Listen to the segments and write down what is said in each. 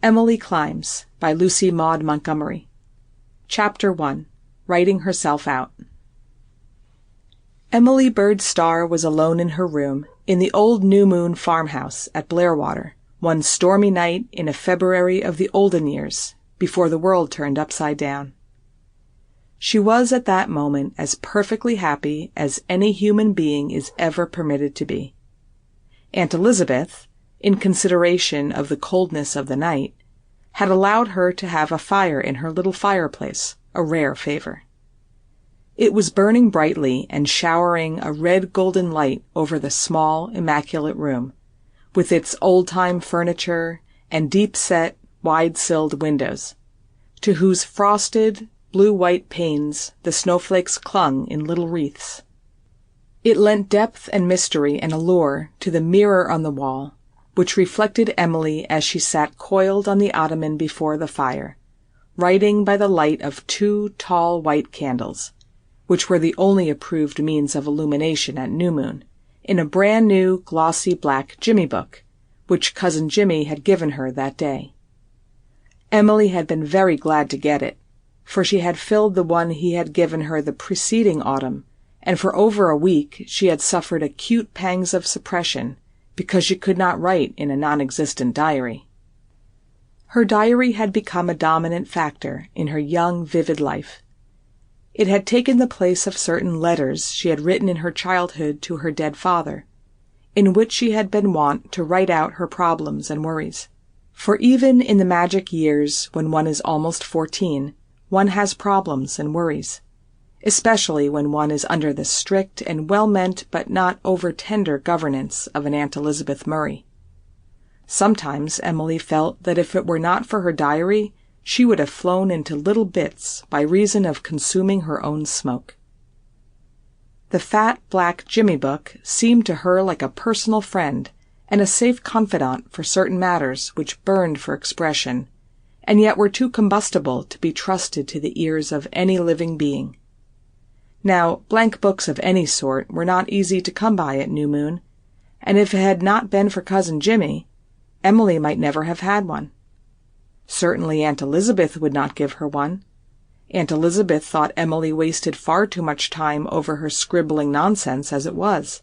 Emily Climbs by Lucy Maud Montgomery. Chapter 1. Writing Herself Out. Emily Bird Starr was alone in her room in the old New Moon farmhouse at Blairwater one stormy night in a February of the olden years, before the world turned upside down. She was at that moment as perfectly happy as any human being is ever permitted to be. Aunt Elizabeth, in consideration of the coldness of the night, had allowed her to have a fire in her little fireplace, a rare favor. It was burning brightly and showering a red golden light over the small, immaculate room, with its old-time furniture and deep-set, wide-silled windows, to whose frosted, blue-white panes the snowflakes clung in little wreaths. It lent depth and mystery and allure to the mirror on the wall, which reflected Emily as she sat coiled on the ottoman before the fire, writing by the light of 2 tall white candles, which were the only approved means of illumination at New Moon, in a brand-new glossy black Jimmy book, which Cousin Jimmy had given her that day. Emily had been very glad to get it, for she had filled the one he had given her the preceding autumn, and for over a week she had suffered acute pangs of suppression because she could not write in a non-existent diary. Her diary had become a dominant factor in her young, vivid life. It had taken the place of certain letters she had written in her childhood to her dead father, in which she had been wont to write out her problems and worries. For even in the magic years when one is almost 14, one has problems and worries, especially when one is under the strict and well-meant but not over-tender governance of an Aunt Elizabeth Murray. Sometimes Emily felt that if it were not for her diary, she would have flown into little bits by reason of consuming her own smoke. The fat black Jimmy book seemed to her like a personal friend and a safe confidant for certain matters which burned for expression, and yet were too combustible to be trusted to the ears of any living being. Now, blank books of any sort were not easy to come by at New Moon, and if it had not been for Cousin Jimmy, Emily might never have had one. Certainly Aunt Elizabeth would not give her one. Aunt Elizabeth thought Emily wasted far too much time over her scribbling nonsense as it was,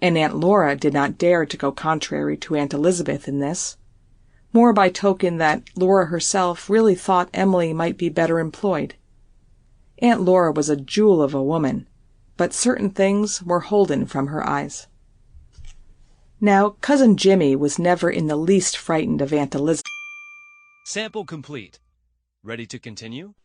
and Aunt Laura did not dare to go contrary to Aunt Elizabeth in this, more by token that Laura herself really thought Emily might be better employed. Aunt Laura was a jewel of a woman, but certain things were holden from her eyes. Now, Cousin Jimmy was never in the least frightened of Aunt Elizabeth. Sample complete. Ready to continue?